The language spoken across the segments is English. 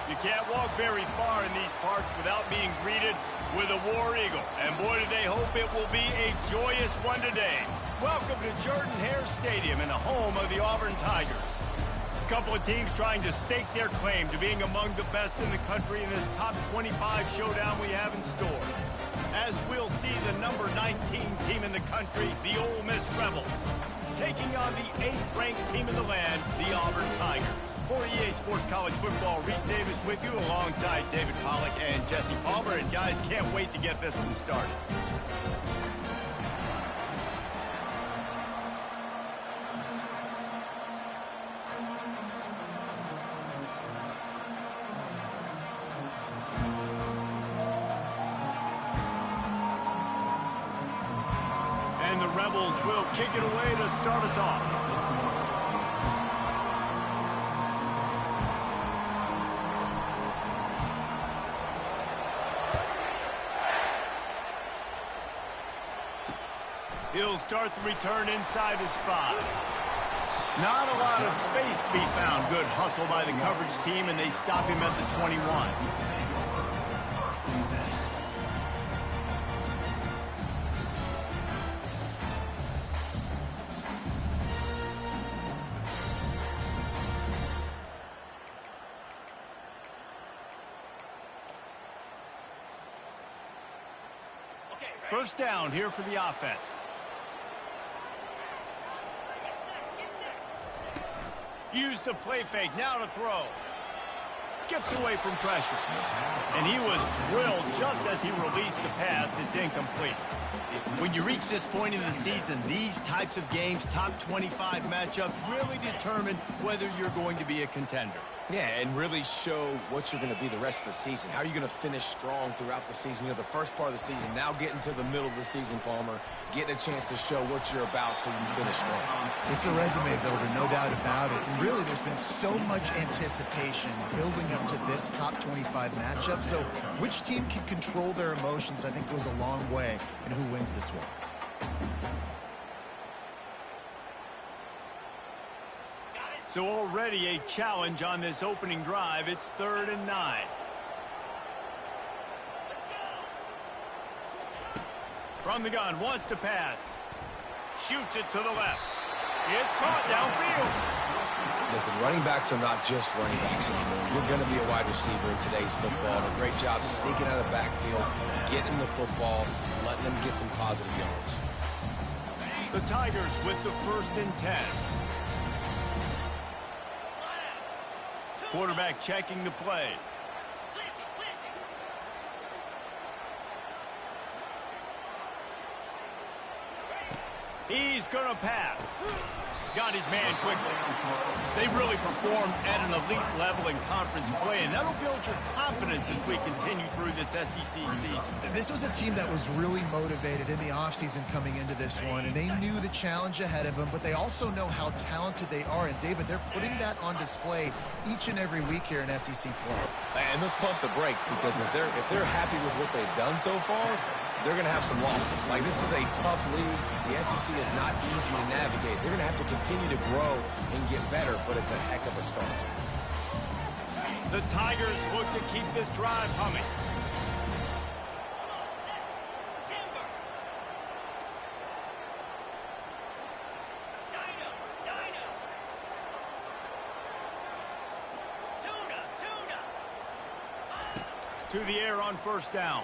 You can't walk very far in these parts without being greeted with a War Eagle. And boy, do they hope it will be a joyous one today. Welcome to Jordan-Hare Stadium and the home of the Auburn Tigers. A couple of teams trying to stake their claim to being among the best in the country in this top 25 showdown we have in store. As we'll see the number 19 team in the country, the Ole Miss Rebels, taking on the 8th-ranked team in the land, the Auburn Tigers. For EA Sports College Football, Reese Davis with you alongside David Pollack and Jesse Palmer. And guys, can't wait to get this one started. And the Rebels will kick it away to start us off. He'll start the return inside his 5. Not a lot of space to be found. Good hustle by the coverage team, and they stop him at the 21. First down here for the offense. Use the play fake, now to throw. Skips away from pressure. And he was drilled just as he released the pass. It's incomplete. When you reach this point in the season, these types of games, top 25 matchups, really determine whether you're going to be a contender. Yeah, and really show what you're going to be the rest of the season. How are you going to finish strong throughout the season? You know, the first part of the season, now getting to the middle of the season, Palmer, getting a chance to show what you're about so you can finish strong. It's a resume builder, no doubt about it. And really, there's been so much anticipation building up to this top 25 matchup. So which team can control their emotions, I think, goes a long way in who wins this one. So already a challenge on this opening drive. It's 3rd and 9. From the gun, wants to pass. Shoots it to the left. It's caught downfield. Listen, running backs are not just running backs anymore. You're going to be a wide receiver in today's football. A great job sneaking out of the backfield, getting the football, letting them get some positive yards. The Tigers with the 1st and 10. Quarterback checking the play. He's going to pass. Got his man quickly. They really performed at an elite level in conference play, and that'll build your confidence as we continue through this SEC season. This was a team that was really motivated in the offseason coming into this one, and they knew the challenge ahead of them, but they also know how talented they are. And, David, they're putting that on display each and every week here in SEC play. And let's pump the brakes, because if they're happy with what they've done so far, they're going to have some losses. Like, this is a tough league. The SEC is not easy to navigate. They're going to have to continue to grow and get better, but it's a heck of a start. The Tigers look to keep this drive humming. To the air on 1st down.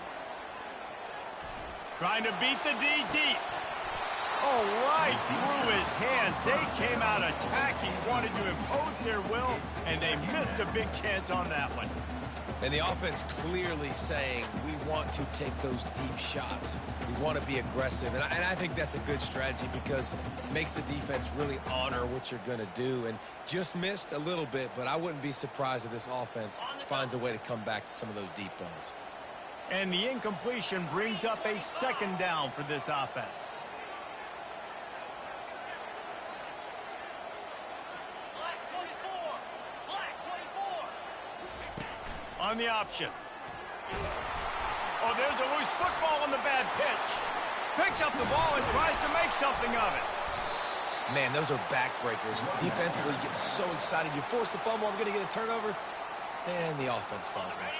Trying to beat the D deep. Oh, right through his hands. They came out attacking, wanted to impose their will, and they missed a big chance on that one. And the offense clearly saying, we want to take those deep shots. We want to be aggressive. And I think that's a good strategy, because it makes the defense really honor what you're going to do. And just missed a little bit, but I wouldn't be surprised if this offense finds a way to come back to some of those deep balls. And the incompletion brings up a 2nd down for this offense. On the option. Oh, there's a loose football on the bad pitch. Picks up the ball and tries to make something of it. Man, those are backbreakers. Defensively, you get so excited. You force the fumble, I'm going to get a turnover. and the offense falls back.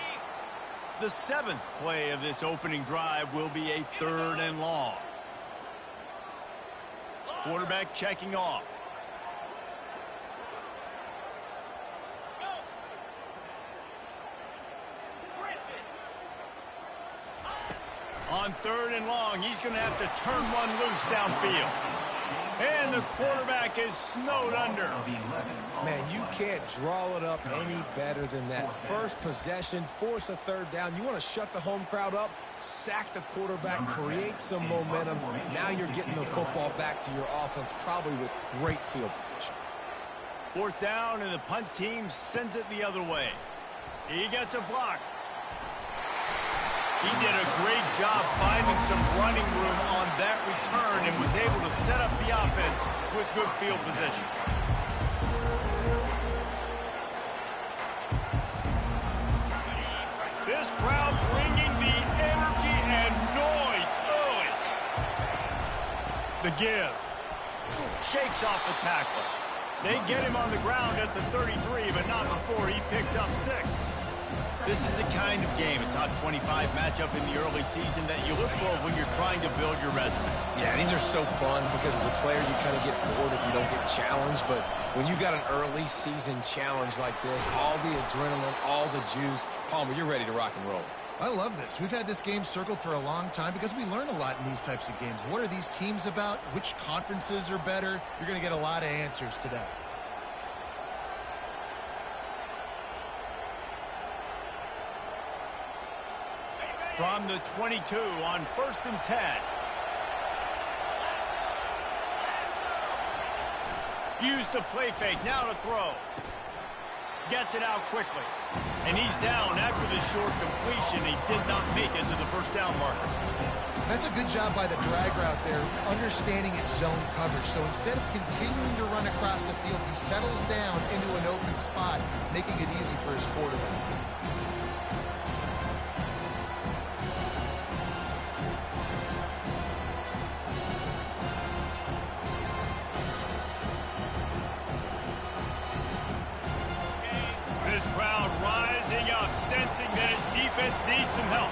The 7th play of this opening drive will be a 3rd and long. Quarterback checking off. On 3rd and long, he's going to have to turn one loose downfield. And the quarterback is snowed under. Man, you can't draw it up any better than that. First possession, force a 3rd down. You want to shut the home crowd up, sack the quarterback, create some momentum. Now you're getting the football back to your offense, probably with great field position. 4th down, and the punt team sends it the other way. He gets a block. He did a great job finding some running room on that return and was able to set up the offense with good field position. This crowd bringing the energy and noise early. The give. Shakes off the tackler. They get him on the ground at the 33, but not before he picks up 6. This is the kind of game, a top 25 matchup in the early season that you look for when you're trying to build your resume. Yeah, these are so fun because as a player you kind of get bored if you don't get challenged, but when you got an early season challenge like this, all the adrenaline, all the juice, Palmer, you're ready to rock and roll. I love this. We've had this game circled for a long time because we learn a lot in these types of games. What are these teams about? Which conferences are better? You're going to get a lot of answers today. From the 22 on 1st and 10. Use the play fake, now to throw. Gets it out quickly. And he's down after the short completion. He did not make it to the 1st down marker. That's a good job by the drag route there, understanding its zone coverage. So instead of continuing to run across the field, he settles down into an open spot, making it easy for his quarterback. This crowd rising up, sensing that his defense needs some help.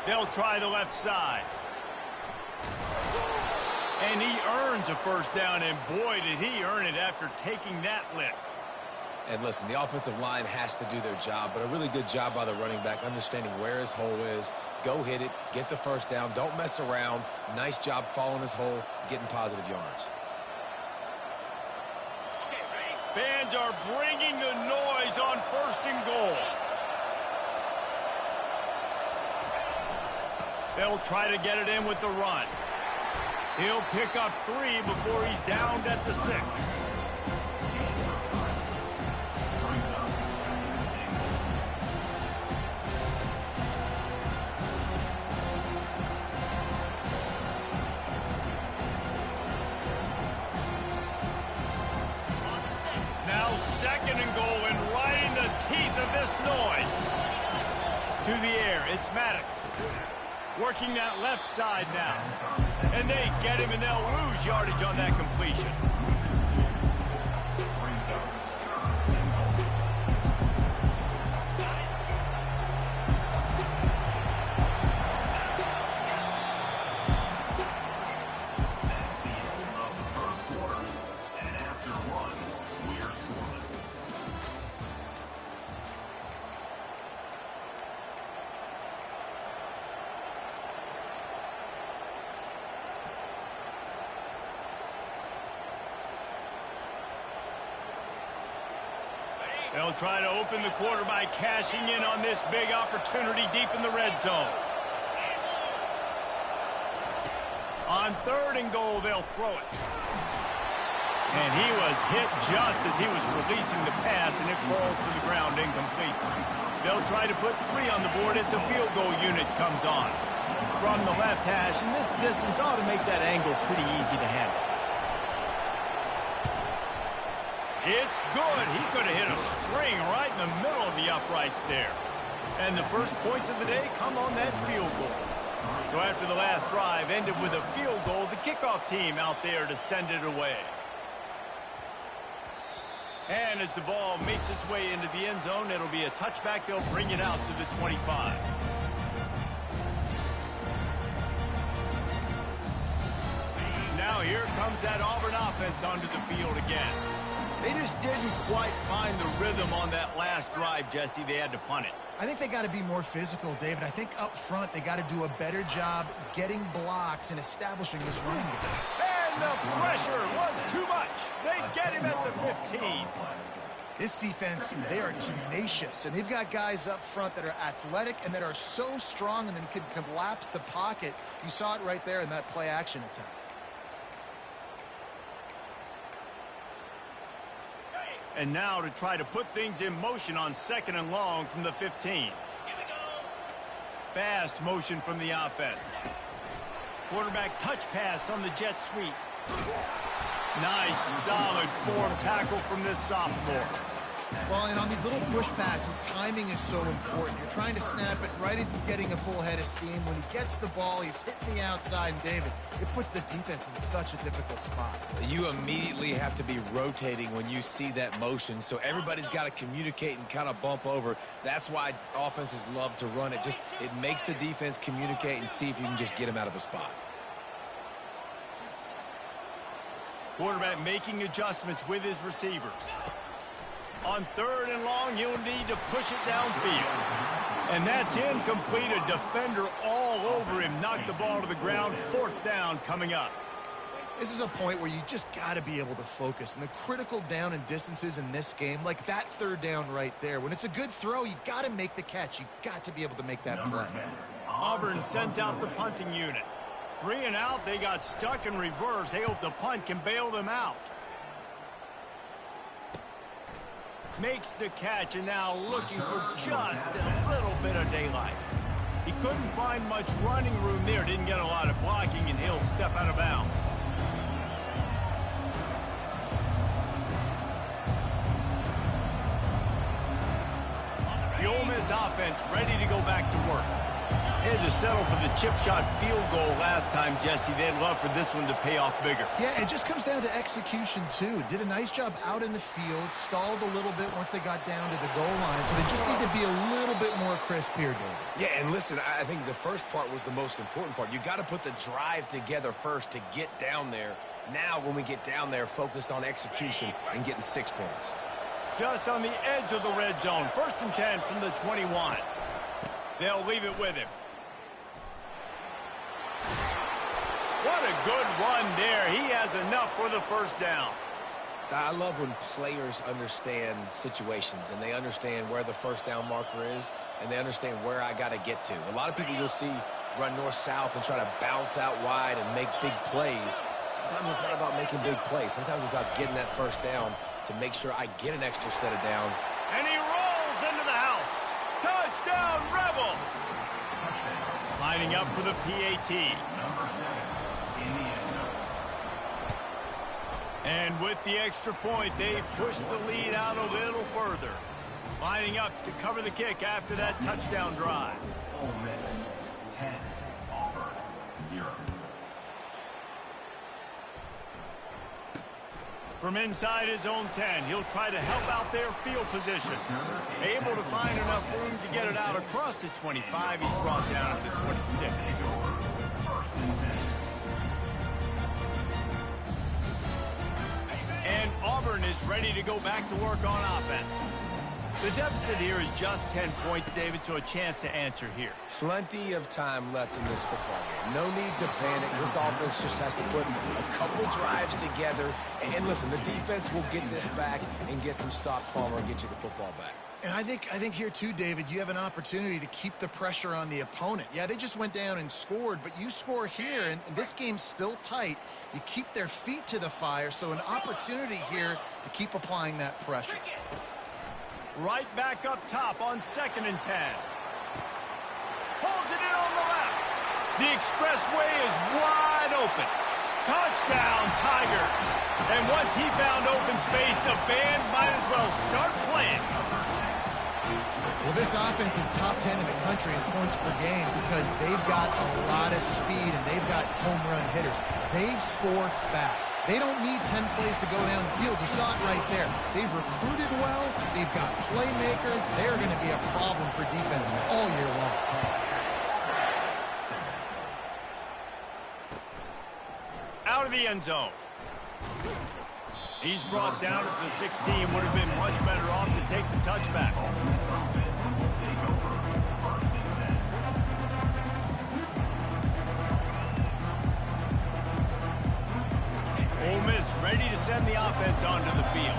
They'll try the left side. And he earns a 1st down, and boy, did he earn it after taking that lift. And listen, the offensive line has to do their job, but a really good job by the running back, understanding where his hole is. Go hit it, get the 1st down, don't mess around. Nice job following his hole, getting positive yards. Fans are bringing the noise on 1st and goal. They'll try to get it in with the run. He'll pick up 3 before he's downed at the 6. Now 2nd and goal, and right in the teeth of this noise. To the air, it's Maddox. Working that left side now. And they get him, and they'll lose yardage on that completion. They'll try to open the quarter by cashing in on this big opportunity deep in the red zone. On 3rd and goal, they'll throw it. And he was hit just as he was releasing the pass, and it falls to the ground incomplete. They'll try to put 3 on the board as the field goal unit comes on. From the left hash, and this distance ought to make that angle pretty easy to handle. It's good. He could have hit a string right in the middle of the uprights there. And the first points of the day come on that field goal. So after the last drive ended with a field goal, the kickoff team out there to send it away. And as the ball makes its way into the end zone, it'll be a touchback. They'll bring it out to the 25. Now here comes that Auburn offense onto the field again. They just didn't quite find the rhythm on that last drive, Jesse. They had to punt it. I think they got to be more physical, David. I think up front they got to do a better job getting blocks and establishing this running game. And the pressure was too much. They get him at the 15. This defense, they are tenacious, and they've got guys up front that are athletic and that are so strong and then can collapse the pocket. You saw it right there in that play-action attempt. And now to try to put things in motion on 2nd and long from the 15. Fast motion from the offense. Quarterback touch pass on the jet sweep. Nice, solid form tackle from this sophomore. Well, and on these little push passes, timing is so important. You're trying to snap it right as he's getting a full head of steam. When he gets the ball, he's hitting the outside, and David, it puts the defense in such a difficult spot. You immediately have to be rotating when you see that motion, so everybody's got to communicate and kind of bump over. That's why offenses love to run it. It makes the defense communicate and see if you can just get him out of a spot. Quarterback making adjustments with his receivers. On 3rd and long, he'll need to push it downfield. And that's incomplete. A defender all over him. Knocked the ball to the ground. 4th down coming up. This is a point where you just got to be able to focus. And the critical down and distances in this game, like that 3rd down right there, when it's a good throw, you got to make the catch. You got to be able to make that play. Auburn sends out the punting unit. 3 and out. They got stuck in reverse. They hope the punt can bail them out. Makes the catch, and now looking for just a little bit of daylight. He couldn't find much running room there. Didn't get a lot of blocking, and he'll step out of bounds. The Ole Miss offense ready to go back to work. They had to settle for the chip shot field goal last time, Jesse. They'd love for this one to pay off bigger. Yeah, it just comes down to execution, too. Did a nice job out in the field, stalled a little bit once they got down to the goal line, so they just need to be a little bit more crisp here, David. Yeah, and listen, I think the first part was the most important part. You got to put the drive together first to get down there. Now, when we get down there, focus on execution and getting 6 points. Just on the edge of the red zone. 1st and 10 from the 21. They'll leave it with him. What a good run there. He has enough for the 1st down. I love when players understand situations and they understand where the 1st down marker is and they understand where I got to get to. A lot of people you'll see run north-south and try to bounce out wide and make big plays. Sometimes it's not about making big plays. Sometimes it's about getting that 1st down to make sure I get an extra set of downs. And he rolls into the house. Touchdown, Rebels! Lining up for the PAT. And with the extra point, they push the lead out a little further. Lining up to cover the kick after that touchdown drive. Ole Miss 10, Auburn 0. From inside his own 10, he'll try to help out their field position. Able to find enough room to get it out across the 25. He's brought down to the 26. And Auburn is ready to go back to work on offense. The deficit here is just 10 points, David, so a chance to answer here. Plenty of time left in this football game. No need to panic. This offense just has to put a couple drives together. And listen, the defense will get this back and get some stop Palmer and get you the football back. And I think here too, David, you have an opportunity to keep the pressure on the opponent. Yeah, they just went down and scored, but you score here, and this game's still tight. You keep their feet to the fire, so an opportunity here to keep applying that pressure. Right back up top on 2nd and 10. Pulls it in on the left. The expressway is wide open. Touchdown, Tigers. And once he found open space, the band might as well start playing. Well, this offense is top 10 in the country in points per game because they've got a lot of speed and they've got home run hitters. They score fast. They don't need 10 plays to go down the field. You saw it right there. They've recruited well. They've got playmakers. They're going to be a problem for defenses all year long. Out of the end zone. He's brought down at the 16. Would have been much better off to take the touchback. Ole Miss ready to send the offense onto the field.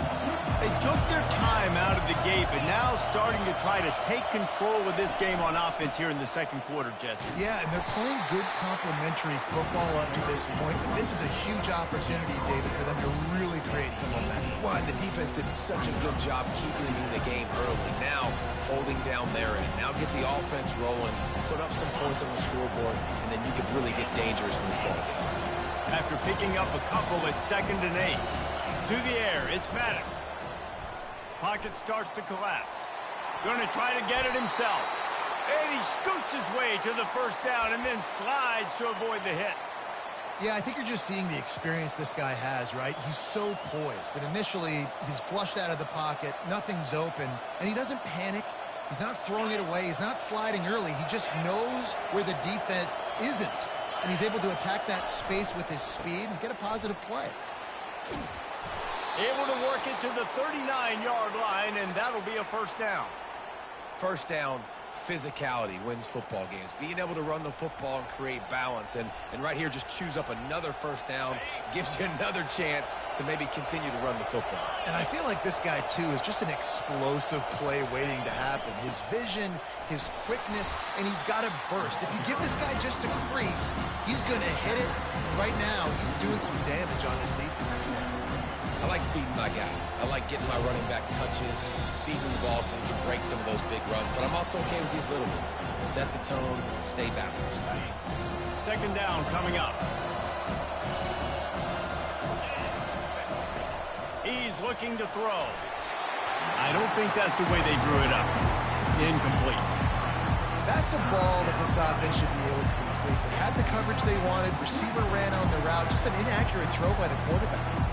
They took their time out of the gate, but now starting to try to take control of this game on offense here in the second quarter, Jesse. Yeah, and they're playing good complementary football up to this point, but this is a huge opportunity, David, for them to really create some momentum. Well, the defense did such a good job keeping them in the game early. Now, holding down their end. Now get the offense rolling, put up some points on the scoreboard, and then you can really get dangerous in this ball game. After picking up a couple at 2nd and 8. To the air, it's Maddox. Pocket starts to collapse. Going to try to get it himself. And he scoots his way to the first down and then slides to avoid the hit. Yeah, I think you're just seeing the experience this guy has, right? He's so poised that initially he's flushed out of the pocket, nothing's open, and he doesn't panic. He's not throwing it away. He's not sliding early. He just knows where the defense isn't. And he's able to attack that space with his speed and get a positive play. Able to work it to the 39-yard line, and that'll be a first down. First down, physicality wins football games. Being able to run the football and create balance. And right here, just choose up another first down. Gives you another chance to maybe continue to run the football. And I feel like this guy, too, is just an explosive play waiting to happen. His vision, his quickness, and he's got a burst. If you give this guy just a crease, he's going to hit it. Right now, he's doing some damage on his defense. I like feeding my guy. I like getting my running back touches, feeding the ball so he can break some of those big runs. But I'm also okay with these little ones. Set the tone, stay balanced. 2nd down coming up. He's looking to throw. I don't think that's the way they drew it up. Incomplete. That's a ball that this offense should be able to complete. They had the coverage they wanted. Receiver ran on the route. Just an inaccurate throw by the quarterback.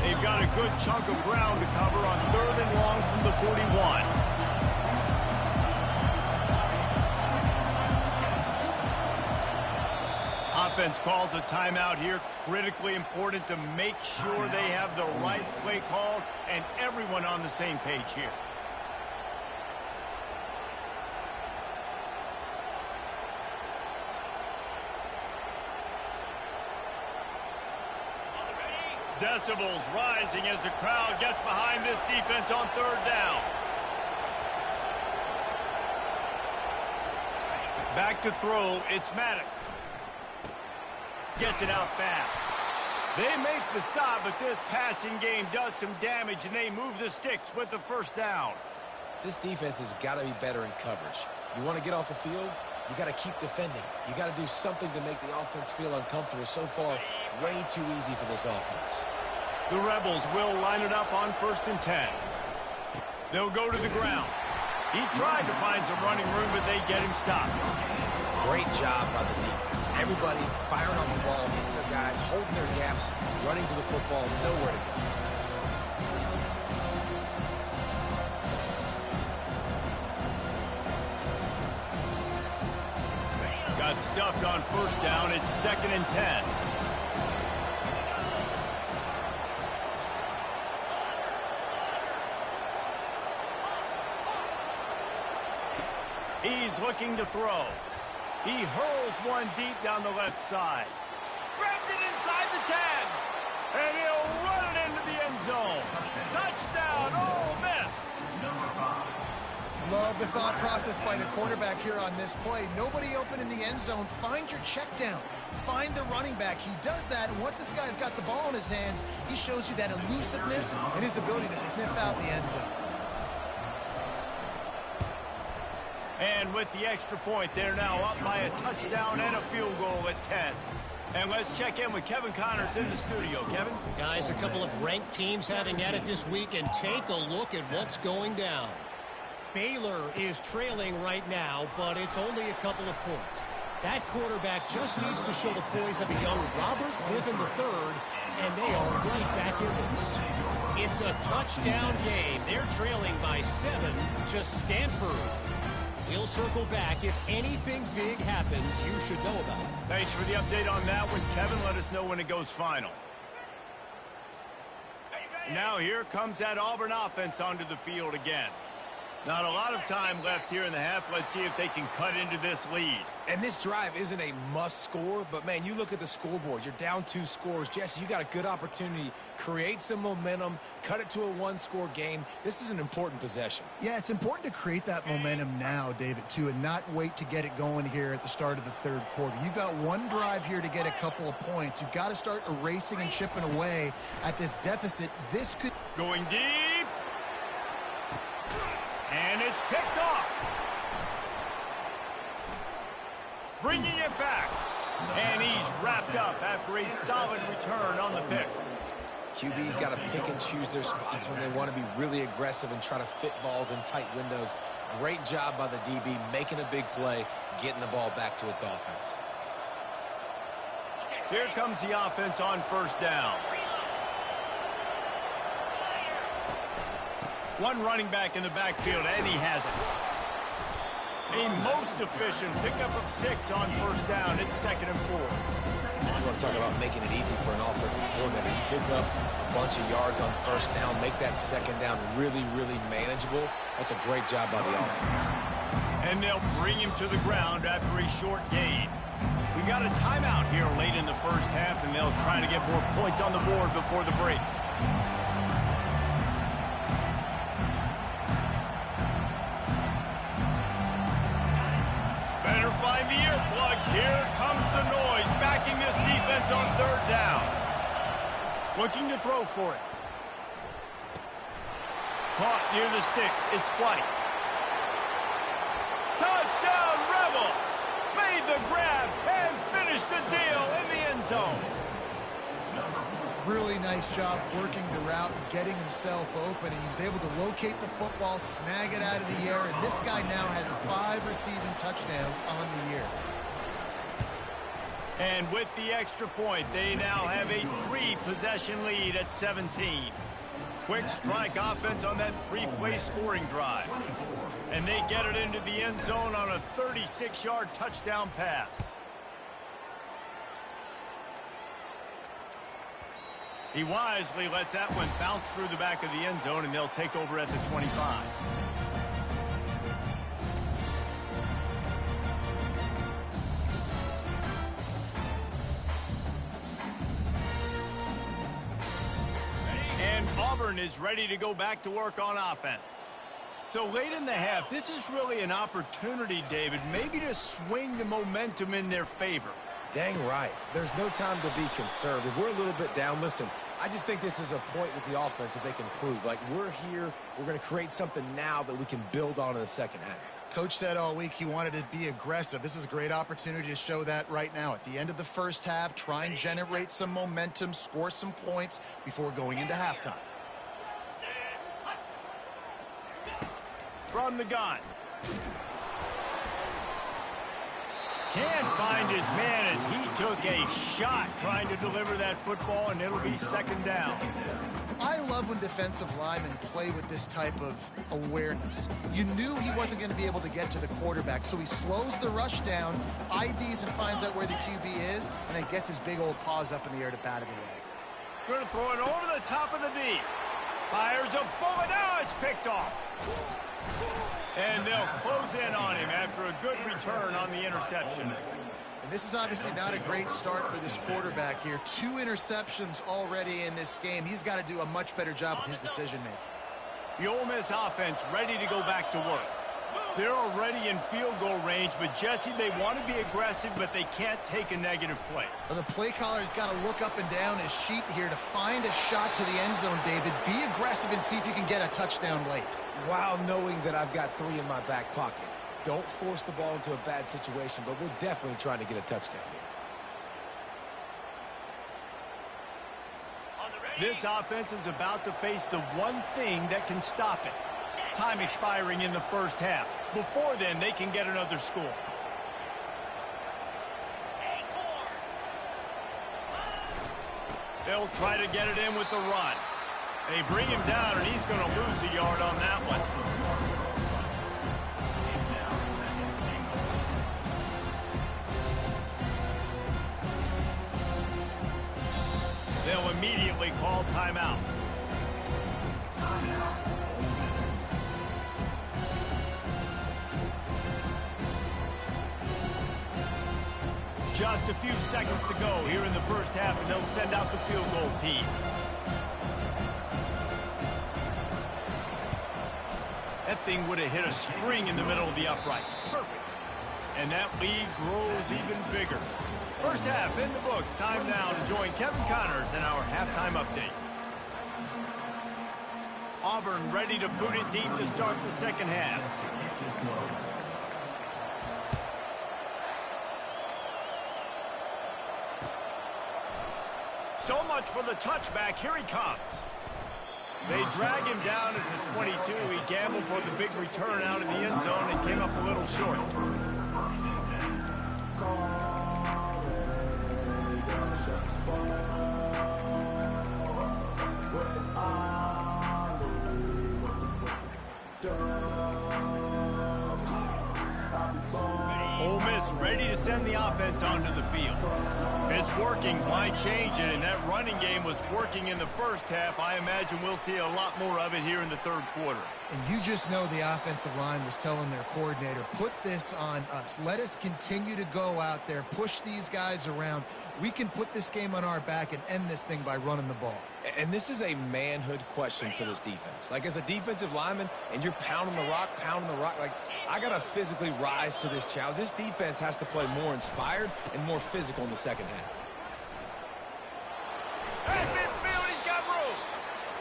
They've got a good chunk of ground to cover on 3rd and long from the 41. Offense calls a timeout here. Critically important to make sure they have the right play called and everyone on the same page here. Decibels rising as the crowd gets behind this defense on 3rd down. Back to throw, it's Maddox. Gets it out fast. They make the stop, but this passing game does some damage, and they move the sticks with the first down. This defense has got to be better in coverage. You want to get off the field? You got to keep defending. You got to do something to make the offense feel uncomfortable. So far, way too easy for this offense. The Rebels will line it up on 1st and 10. They'll go to the ground. He tried to find some running room, but they get him stopped. Great job by the defense. Everybody firing on the ball, hitting their guys, holding their gaps, running to the football, nowhere to go. Got stuffed on 1st down. It's 2nd and 10. He's looking to throw. He hurls one deep down the left side. Grabs it inside the 10. And he'll run it into the end zone. Touchdown, Ole Miss. Love the thought process by the quarterback here on this play. Nobody open in the end zone. Find your check down. Find the running back. He does that, and once this guy's got the ball in his hands, he shows you that elusiveness and his ability to sniff out the end zone. And with the extra point, they're now up by a touchdown and a field goal at 10. And let's check in with Kevin Connors in the studio. Kevin? Guys, a couple of ranked teams having at it this week, and take a look at what's going down. Baylor is trailing right now, but it's only a couple of points. That quarterback just needs to show the poise of a young Robert Griffin III, and they are right back in this. It's a touchdown game. They're trailing by 7 to Stanford. We'll circle back. If anything big happens, you should know about it. Thanks for the update on that one, Kevin. Let us know when it goes final. Now here comes that Auburn offense onto the field again. Not a lot of time left here in the half. Let's see if they can cut into this lead. And this drive isn't a must score, but man, you look at the scoreboard. You're down 2 scores. Jesse, you got a good opportunity. Create some momentum. Cut it to a 1-score game. This is an important possession. Yeah, it's important to create that momentum now, David, too, and not wait to get it going here at the start of the third quarter. You've got one drive here to get a couple of points. You've got to start erasing and chipping away at this deficit. This could... Going deep. And it's picked off. Bringing it back. And he's wrapped up after a solid return on the pick. QB's got to pick and choose their spots when they want to be really aggressive and try to fit balls in tight windows. Great job by the DB making a big play, getting the ball back to its offense. Here comes the offense on first down. One running back in the backfield, and he has it. A most efficient pickup of 6 on first down. It's 2nd and 4. You want to talk about making it easy for an offensive coordinator. You pick up a bunch of yards on first down, make that 2nd down really, really manageable. That's a great job by the offense. And they'll bring him to the ground after a short gain. We got a timeout here late in the first half, and they'll try to get more points on the board before the break. Better find the earplugs. Here comes the noise, backing this defense on 3rd down. Looking to throw for it. Caught near the sticks. It's White. Touchdown, Rebels! Made the grab and finished the deal in the end zone. Really nice job working the route and getting himself open, and he was able to locate the football, snag it out of the air, and this guy now has 5 receiving touchdowns on the year. And with the extra point, they now have a 3-possession lead at 17. Quick strike offense on that 3-play scoring drive. And they get it into the end zone on a 36-yard touchdown pass. He wisely lets that one bounce through the back of the end zone, and they'll take over at the 25. And Auburn is ready to go back to work on offense. So late in the half, this is really an opportunity, David, maybe to swing the momentum in their favor. Dang right. There's no time to be conservative. We're a little bit down. Listen, I just think this is a point with the offense that they can prove. Like, we're here. We're going to create something now that we can build on in the second half. Coach said all week he wanted to be aggressive. This is a great opportunity to show that right now. At the end of the first half, try and generate some momentum, score some points before going into halftime. From the gun. Can't find his man as he took a shot trying to deliver that football, and it'll be 2nd down. I love when defensive linemen play with this type of awareness. You knew he wasn't going to be able to get to the quarterback, so he slows the rush down, IDs and finds out where the QB is, and then gets his big old paws up in the air to bat it away. Going to throw it over the top of the D. Fires a bullet. Now it's picked off. And they'll close in on him after a good return on the interception. And this is obviously not a great start for this quarterback here. 2 interceptions already in this game. He's got to do a much better job with his decision-making. The Ole Miss offense ready to go back to work. They're already in field goal range, but Jesse, they want to be aggressive, but they can't take a negative play. Well, the play caller's got to look up and down his sheet here to find a shot to the end zone, David. Be aggressive and see if you can get a touchdown late. While knowing that I've got 3 in my back pocket. Don't force the ball into a bad situation, but we're definitely trying to get a touchdown here. This offense is about to face the one thing that can stop it. Time expiring in the first half. Before then, they can get another score. They'll try to get it in with the run. They bring him down, and he's going to lose a yard on that one. They'll immediately call timeout. Just a few seconds to go here in the first half, and they'll send out the field goal team. That thing would have hit a string in the middle of the uprights. Perfect. And that lead grows even bigger. First half in the books. Time now to join Kevin Connors in our halftime update. Auburn ready to boot it deep to start the second half. So much for the touchback. Here he comes. They drag him down at the 22. He gambled for the big return out of the end zone and came up a little short. Ole Miss ready to send the offense onto the field. If it's working, why change it? And that running game was working in the first half. I imagine we'll see a lot more of it here in the third quarter. And you just know the offensive line was telling their coordinator, put this on us. Let us continue to go out there, push these guys around. We can put this game on our back and end this thing by running the ball. And this is a manhood question for this defense. Like, as a defensive lineman, and you're pounding the rock, like, I got to physically rise to this challenge. This defense has to play more inspired and more physical in the second half. At midfield, he's got room.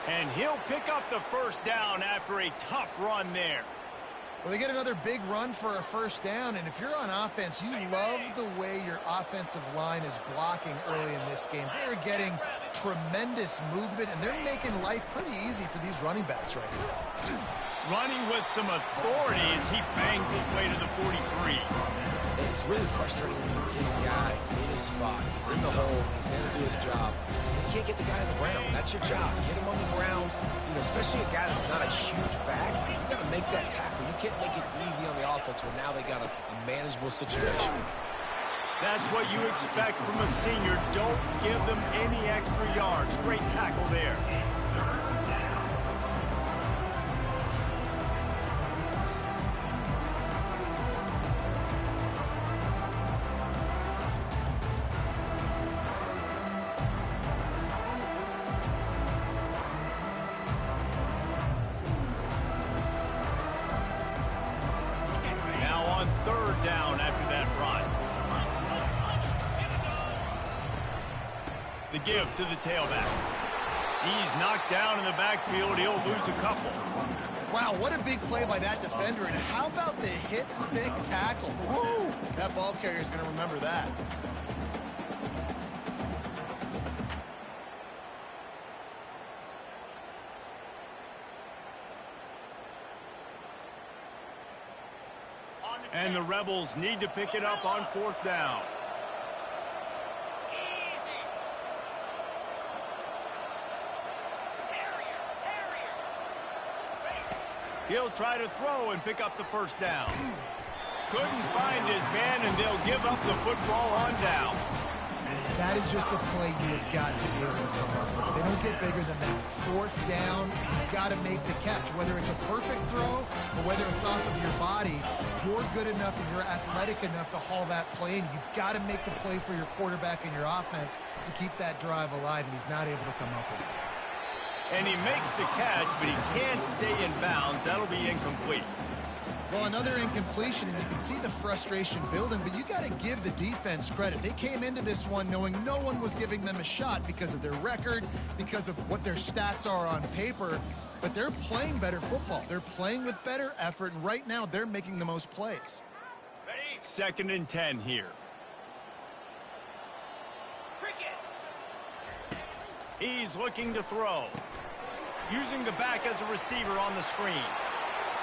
And he'll pick up the first down after a tough run there. Well, they get another big run for a first down, and if you're on offense, you love the way your offensive line is blocking early in this game. They're getting tremendous movement, and they're making life pretty easy for these running backs right here. Running with some authority as he bangs his way to the 43. It's really frustrating when you get a guy in his spot. He's in the hole. He's there to do his job. You can't get the guy on the ground. That's your job. Get him on the ground. You know, especially a guy that's not a huge back. You got to make that tackle. You can't make it easy on the offense when now they got a manageable situation. That's what you expect from a senior. Don't give them any extra yards. Great tackle there. Third down after that run. The give to the tailback. He's knocked down in the backfield. He'll lose a couple. Wow, what a big play by that defender. And how about the hit stick tackle? Woo! That ball carrier is going to remember that. And the Rebels need to pick it up on fourth down. He'll try to throw and pick up the first down. Couldn't find his man, and they'll give up the football on down. That is just a play you have got to be able to come up with. They don't get bigger than that. Fourth down, you've got to make the catch. Whether it's a perfect throw or whether it's off of your body, you're good enough and you're athletic enough to haul that play in. You've got to make the play for your quarterback and your offense to keep that drive alive, and he's not able to come up with it. And he makes the catch, but he can't stay in bounds. That'll be incomplete. Well, another incompletion, and you can see the frustration building, but you got to give the defense credit. They came into this one knowing no one was giving them a shot because of their record, because of what their stats are on paper, but they're playing better football. They're playing with better effort, and right now they're making the most plays. Second and 10 here. He's looking to throw. Using the back as a receiver on the screen.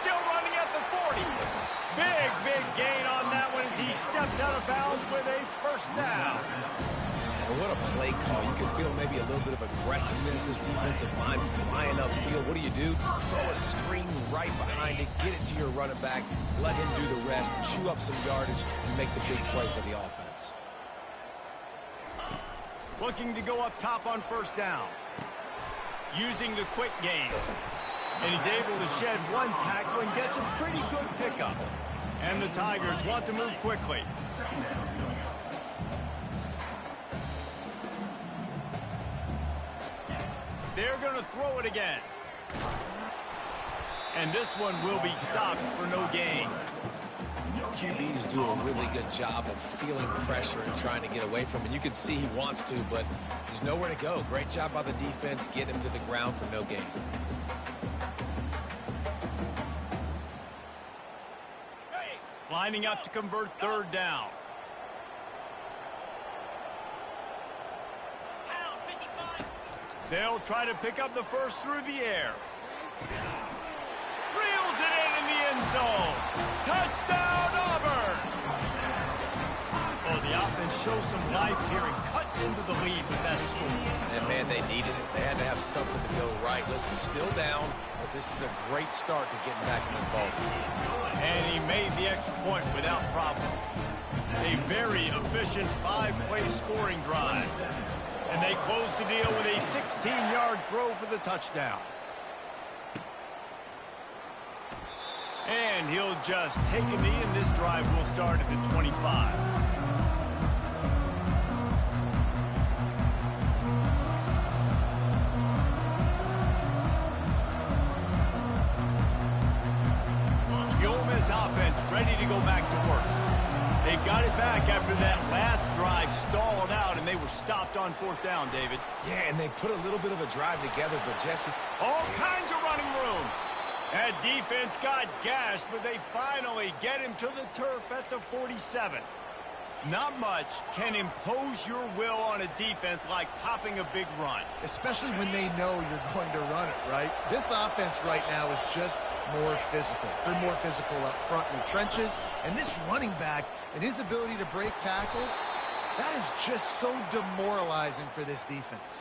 Still running at the 40. Big gain on that one as he steps out of bounds with a first down. And what a play call. You can feel maybe a little bit of aggressiveness, this defensive line flying upfield. What do? Throw a screen right behind it, get it to your running back, let him do the rest, chew up some yardage, and make the big play for the offense. Looking to go up top on first down. Using the quick game. And he's able to shed one tackle and gets a pretty good pickup. And the Tigers want to move quickly. They're going to throw it again. And this one will be stopped for no gain. QBs do a really good job of feeling pressure and trying to get away from it. You can see he wants to, but there's nowhere to go. Great job by the defense, getting him to the ground for no gain. Lining up to convert third down. They'll try to pick up the first through the air. Reels it in the end zone. Touchdown, Auburn! Oh, the offense shows some life here and cuts into the lead with that score. And, man, they needed it. They had to have something to go right. Listen, still down, but this is a great start to getting back in this ball game. And he made the extra point without problem. A very efficient 5-play scoring drive. And they close the deal with a 16-yard throw for the touchdown. And he'll just take a knee, and this drive will start at the 25. The Ole Miss offense ready to go back to work. They've got it back after that last drive stalled out, and they were stopped on fourth down, David. Yeah, and they put a little bit of a drive together, but Jesse... All kinds of running room. That defense got gashed, but they finally get him to the turf at the 47. Not much can impose your will on a defense like popping a big run. Especially when they know you're going to run it, right? This offense right now is just more physical. They're more physical up front in the trenches. And this running back and his ability to break tackles, that is just so demoralizing for this defense.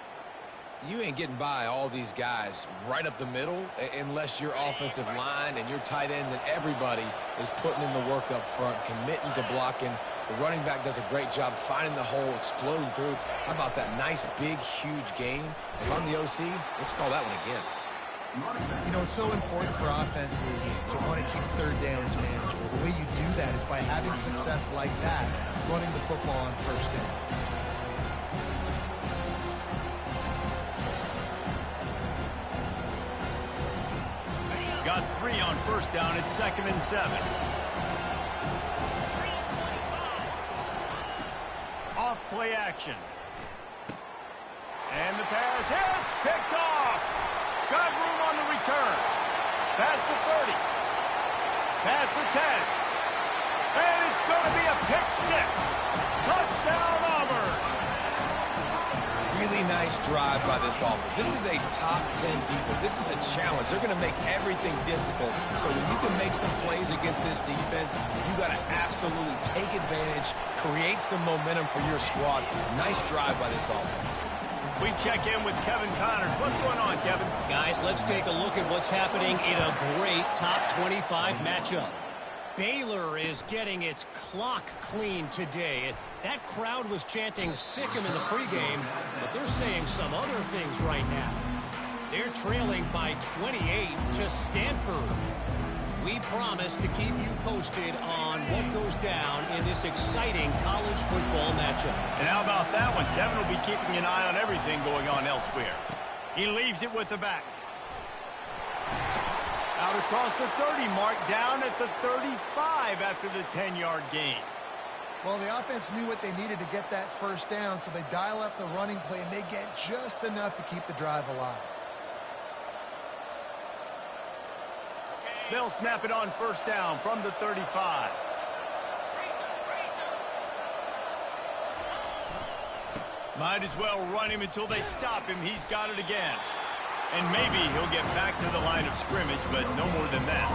You ain't getting by all these guys right up the middle unless your offensive line and your tight ends and everybody is putting in the work up front, committing to blocking. The running back does a great job finding the hole, exploding through. How about that nice, big, huge gain? And on the OC, let's call that one again. You know, it's so important for offenses to want to keep third downs manageable. The way you do that is by having success like that, running the football on first down. Got 3 on first down at 2nd and 7. Off play action. And the pass hits, picked off. Got room on the return. Past the 30. Past the 10. And it's going to be a pick 6. Touchdown, Auburn. Really nice drive by this offense. This is a top 10 defense. This is a challenge. They're going to make everything difficult. So when you can make some plays against this defense, you got to absolutely take advantage, create some momentum for your squad. Nice drive by this offense. We check in with Kevin Connors. What's going on, Kevin? Guys, let's take a look at what's happening in a great top 25 matchup. Baylor is getting its clock cleaned today. That crowd was chanting "sick 'em" in the pregame, but they're saying some other things right now. They're trailing by 28 to Stanford. We promise to keep you posted on what goes down in this exciting college football matchup. And how about that one? Kevin will be keeping an eye on everything going on elsewhere. He leaves it with the back. Out across the 30 mark, down at the 35 after the 10-yard gain. Well, the offense knew what they needed to get that first down, so they dial up the running play, and they get just enough to keep the drive alive. They'll snap it on first down from the 35. Might as well run him until they stop him. He's got it again. And maybe he'll get back to the line of scrimmage, but no more than that.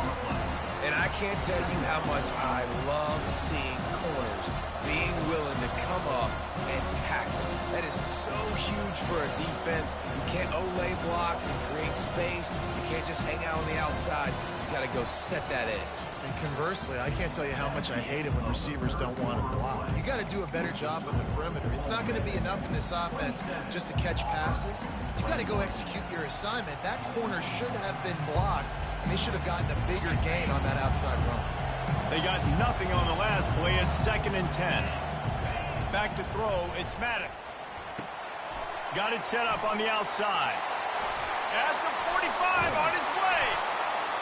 And I can't tell you how much I love seeing corners being willing to come up and tackle. That is so huge for a defense. You can't olay blocks and create space. You can't just hang out on the outside. You got to go set that edge. And conversely, I can't tell you how much I hate it when receivers don't want to block. You got to do a better job with the perimeter. It's not going to be enough in this offense just to catch passes. You've got to go execute your assignment. That corner should have been blocked, and they should have gotten a bigger gain on that outside run. They got nothing on the last play. It's 2nd and 10. Back to throw. It's Maddox. Got it set up on the outside. At the 45, on its way.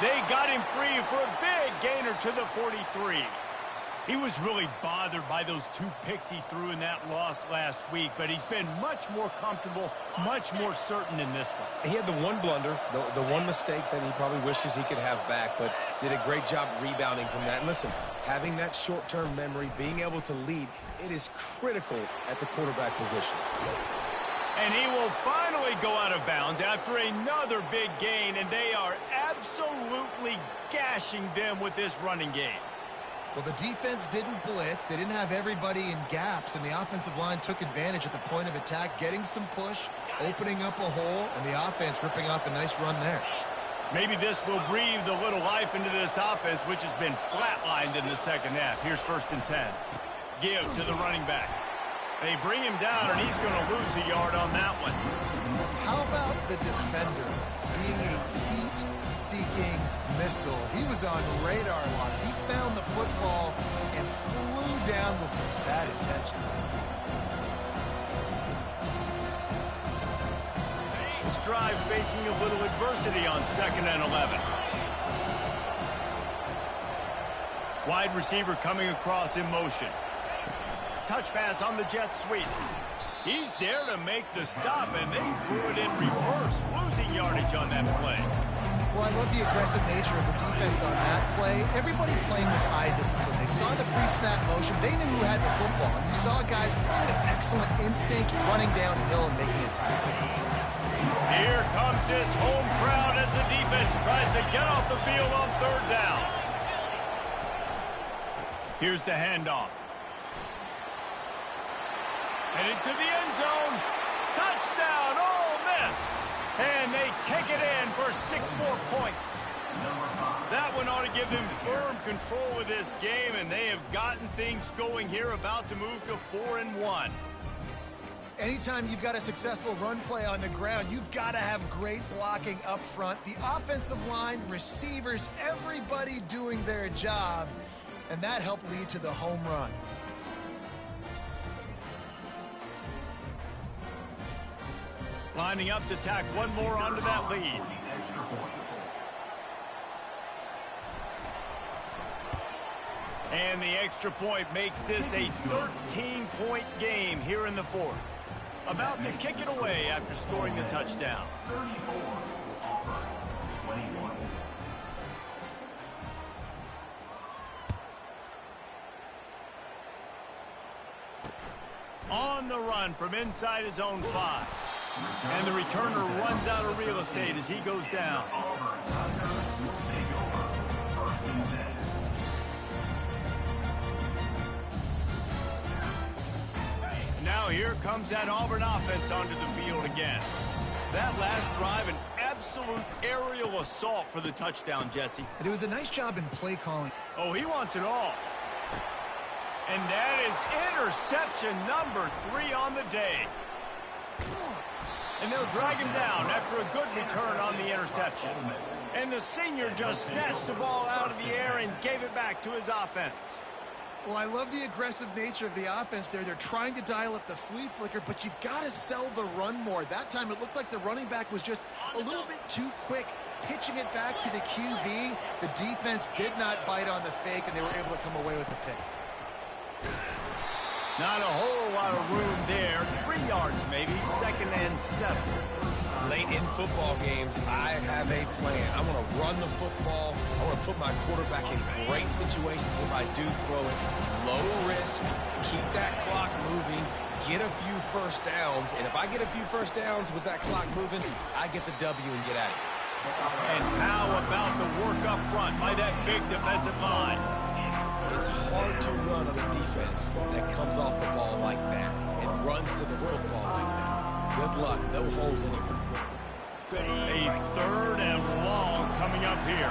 They got him free for a big gainer to the 43. He was really bothered by those 2 picks he threw in that loss last week, but he's been much more comfortable, much more certain in this one. He had the one blunder, the one mistake that he probably wishes he could have back, but did a great job rebounding from that. And listen, having that short-term memory, being able to lead, it is critical at the quarterback position. And he will finally go out of bounds after another big gain, and they are absolutely gashing them with this running game. Well, the defense didn't blitz. They didn't have everybody in gaps, and the offensive line took advantage at the point of attack, getting some push, opening up a hole, and the offense ripping off a nice run there. Maybe this will breathe a little life into this offense, which has been flatlined in the second half. Here's 1st and 10. Give to the running back. They bring him down, and he's going to lose a yard on that one. How about the defender being a heat-seeking missile? He was on radar lock. He found the football and flew down with some bad intentions. This drive facing a little adversity on 2nd and 11. Wide receiver coming across in motion. Touch pass on the jet sweep. He's there to make the stop, and they threw it in reverse, losing yardage on that play. Well, I love the aggressive nature of the defense on that play. Everybody playing with eye discipline. They saw the pre-snap motion. They knew who had the football. And you saw guys playing with excellent instinct, running downhill and making a tackle. Here comes this home crowd as the defense tries to get off the field on 3rd down. Here's the handoff. Headed to the end zone. Touchdown, Ole Miss. And they take it in for 6 more points. That one ought to give them firm control of this game, and they have gotten things going here, about to move to 4-1. Anytime you've got a successful run play on the ground, you've got to have great blocking up front. The offensive line, receivers, everybody doing their job, and that helped lead to the home run. Lining up to tack one more onto that lead. And the extra point makes this a 13-point game here in the 4th. About to kick it away after scoring the touchdown. 34, Auburn, 21. On the run from inside his own 5. And the returner runs out of real estate as he goes down. Now here comes that Auburn offense onto the field again. That last drive, an absolute aerial assault for the touchdown, Jesse. And it was a nice job in play calling. Oh, he wants it all. And that is interception number 3 on the day. And they'll drag him down after a good return on the interception. And the senior just snatched the ball out of the air and gave it back to his offense. Well, I love the aggressive nature of the offense there. They're trying to dial up the flea flicker, but you've got to sell the run more. That time it looked like the running back was just a little bit too quick, pitching it back to the QB. The defense did not bite on the fake, and they were able to come away with the pick. Not a whole lot of room there. 3 yards maybe, 2nd and 7. Late in football games, I have a plan. I want to run the football. I want to put my quarterback in great situations if I do throw it. Low risk, keep that clock moving, get a few first downs, and if I get a few first downs with that clock moving, I get the W and get out of here. And how about the work up front by that big defensive line? It's hard to run on a defense that comes off the ball like that and runs to the football like that. Good luck. No holes anywhere. A 3rd and long coming up here.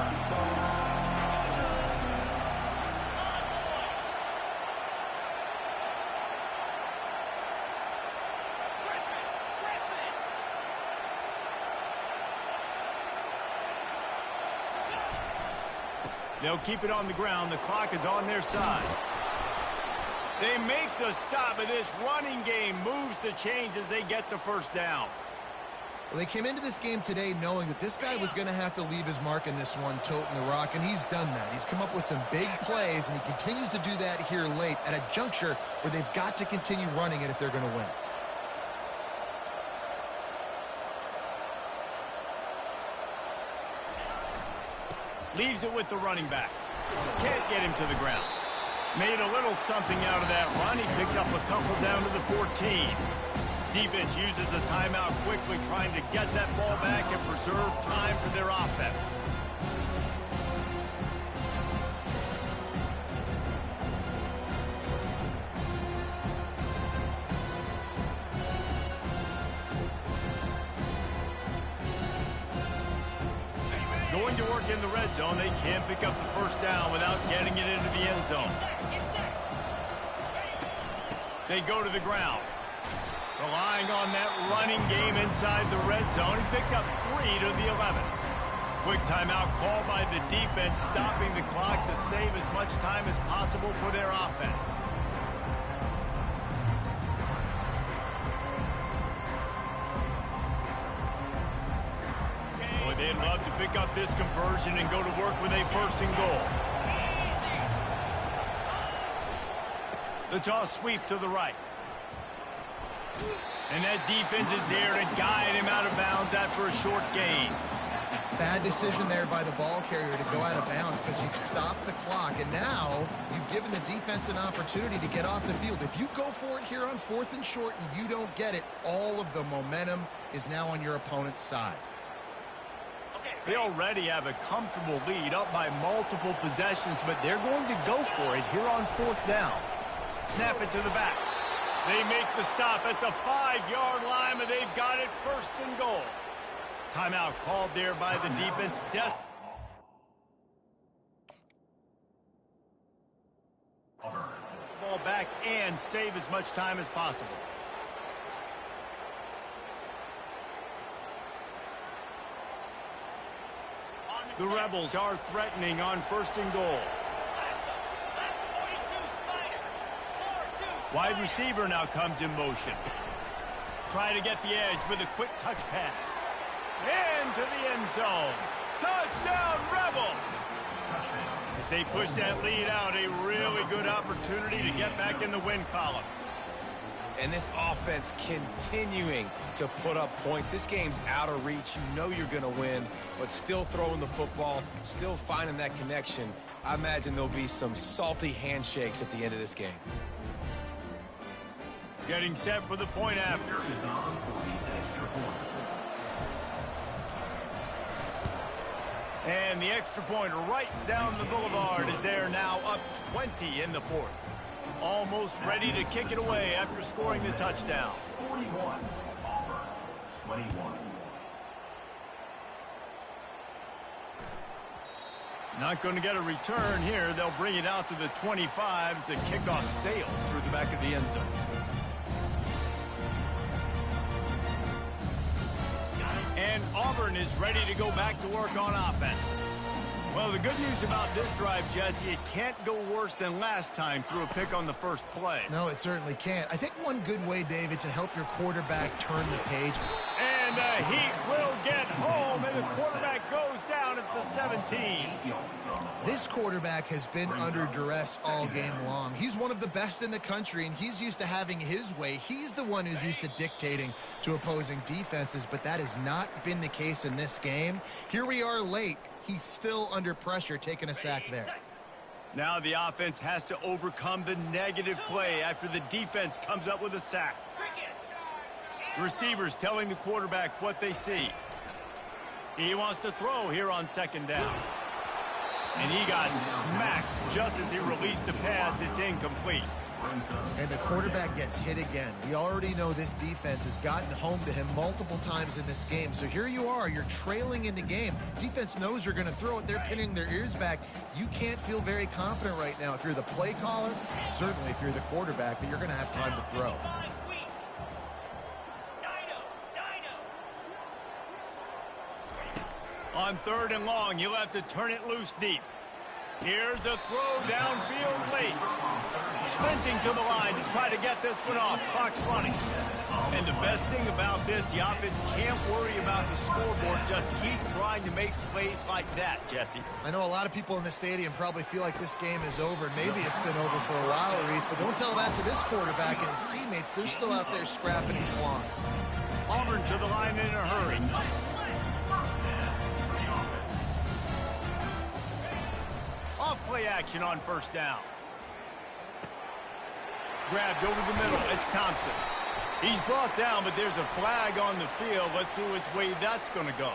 They'll keep it on the ground. The clock is on their side. They make the stop, but this running game moves the chains as they get the first down. Well, they came into this game today knowing that this guy was going to have to leave his mark in this one, toting the rock, and he's done that. He's come up with some big plays, and he continues to do that here late at a juncture where they've got to continue running it if they're going to win. Leaves it with the running back. Can't get him to the ground. Made a little something out of that run. He picked up a couple down to the 14. Defense uses a timeout quickly, trying to get that ball back and preserve time for their offense. Going to work in the red zone. They can't pick up the first down without getting it into the end zone. They go to the ground. Relying on that running game inside the red zone. He picked up 3 to the 11th. Quick timeout called by the defense, stopping the clock to save as much time as possible for their offense. Boy, they'd love to pick up this conversion and go to work with a 1st and goal. The toss sweep to the right. And that defense is there to guide him out of bounds after a short gain. Bad decision there by the ball carrier to go out of bounds because you've stopped the clock, and now you've given the defense an opportunity to get off the field. If you go for it here on 4th and short and you don't get it, all of the momentum is now on your opponent's side. They already have a comfortable lead, up by multiple possessions, but they're going to go for it here on 4th down. Snap it to the back. They make the stop at the 5-yard line, but they've got it 1st and goal. Timeout called there by the defense. Ball back and save as much time as possible. The Rebels are threatening on 1st and goal. Wide receiver now comes in motion. Try to get the edge with a quick touch pass. Into the end zone. Touchdown, Rebels! As they push that lead out, a really good opportunity to get back in the win column. And this offense continuing to put up points. This game's out of reach. You know you're going to win, but still throwing the football, still finding that connection. I imagine there'll be some salty handshakes at the end of this game. Getting set for the point after. And the extra point right down the boulevard is there, now up 20 in the 4th. Almost ready to kick it away after scoring the touchdown. 41, Auburn, 21. Not going to get a return here. They'll bring it out to the 25 as the kickoff sails through the back of the end zone. And Auburn is ready to go back to work on offense. Well, the good news about this drive, Jesse, it can't go worse than last time through a pick on the first play. No, it certainly can't. I think one good way, David, to help your quarterback turn the page. And the Heat will get home, and the quarterback goes down at the 17. This quarterback has been under duress all game long. He's one of the best in the country, and he's used to having his way. He's the one who's used to dictating to opposing defenses, but that has not been the case in this game. Here we are late. He's still under pressure, taking a sack there. Now the offense has to overcome the negative play after the defense comes up with a sack. The receivers telling the quarterback what they see. He wants to throw here on second down. And he got smacked just as he released the pass. It's incomplete. And the quarterback gets hit again. We already know this defense has gotten home to him multiple times in this game. So here you are, you're trailing in the game. Defense knows you're going to throw it. They're pinning their ears back. You can't feel very confident right now if you're the play caller, certainly if you're the quarterback, that you're going to have time to throw. On 3rd and long, you'll have to turn it loose deep. Here's a throw downfield late. Sprinting to the line to try to get this one off. Clock's running. And the best thing about this, the offense can't worry about the scoreboard. Just keep trying to make plays like that, Jesse. I know a lot of people in the stadium probably feel like this game is over. Maybe it's been over for a while, Reese, but don't tell that to this quarterback and his teammates. They're still out there scrapping and clawing. Auburn to the line in a hurry. Off-play action on 1st down. Grabbed over the middle. It's Thompson. He's brought down, but there's a flag on the field. Let's see which way that's going to go.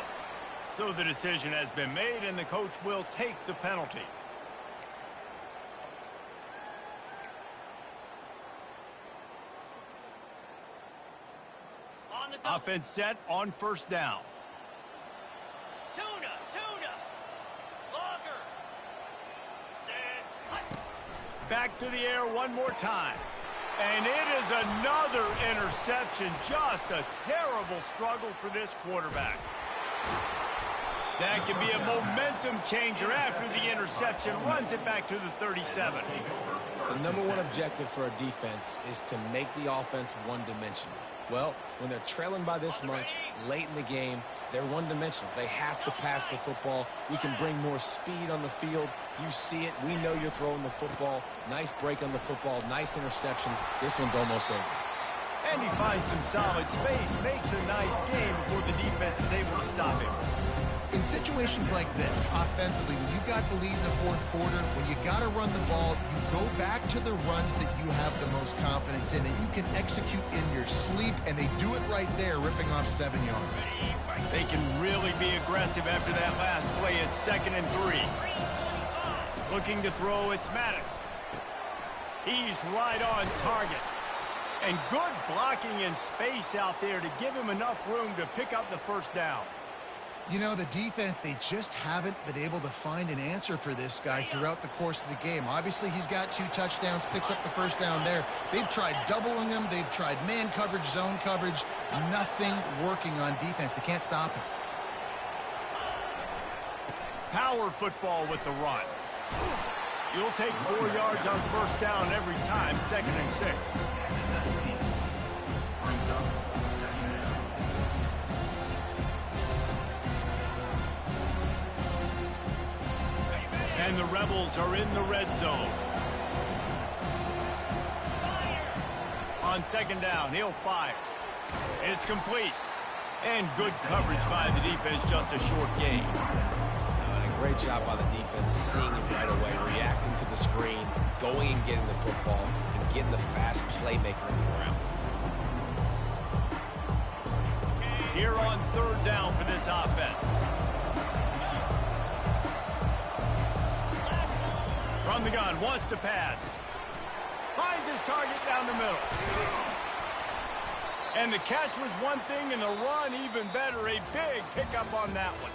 So the decision has been made, and the coach will take the penalty. Offense set on 1st down. Tuna. Longer. Back to the air one more time. And it is another interception. Just a terrible struggle for this quarterback. That can be a momentum changer after the interception. Runs it back to the 37. The #1 objective for a defense is to make the offense one-dimensional. Well, when they're trailing by this much late in the game, they're one-dimensional. They have to pass the football. We can bring more speed on the field. You see it. We know you're throwing the football. Nice break on the football. Nice interception. This one's almost over. And he finds some solid space. Makes a nice game before the defense is able to stop him. In situations like this, offensively, when you got the lead in the 4th quarter, when you got to run the ball, you go back to the runs that you have the most confidence in, that you can execute in your sleep, and they do it right there, ripping off 7 yards. They can really be aggressive after that last play. It's 2nd and 3. Looking to throw, it's Maddox. He's right on target. And good blocking in space out there to give him enough room to pick up the 1st down. You know, the defense, they just haven't been able to find an answer for this guy throughout the course of the game. Obviously, he's got 2 touchdowns, picks up the 1st down there. They've tried doubling him. They've tried man coverage, zone coverage. Nothing working on defense. They can't stop him. Power football with the run. You'll take 4 yards on 1st down every time, 2nd and 6. And the Rebels are in the red zone. On 2nd down, he'll fire. It's complete. And good coverage by the defense, just a short gain. A great job by the defense, seeing it right away, reacting to the screen, going and getting the football, and getting the fast playmaker on the ground. Here on 3rd down for this offense. From the gun, wants to pass. Finds his target down the middle. And the catch was one thing, and the run even better. A big pickup on that one.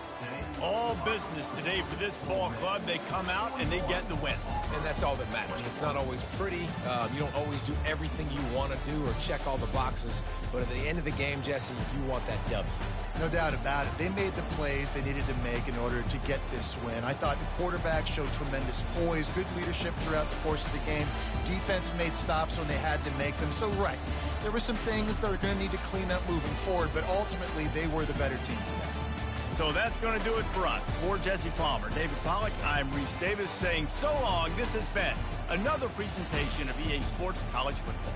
All business today for this ball club. They come out and they get the win. And that's all that matters. It's not always pretty. You don't always do everything you want to do or check all the boxes. But at the end of the game, Jesse, you want that W. No doubt about it. They made the plays they needed to make in order to get this win. I thought the quarterback showed tremendous poise, good leadership throughout the course of the game. Defense made stops when they had to make them. So, right, there were some things that are going to need to clean up moving forward, but ultimately they were the better team today. So that's going to do it for us. For Jesse Palmer, David Pollack, I'm Reese Davis saying so long. This has been another presentation of EA Sports College Football.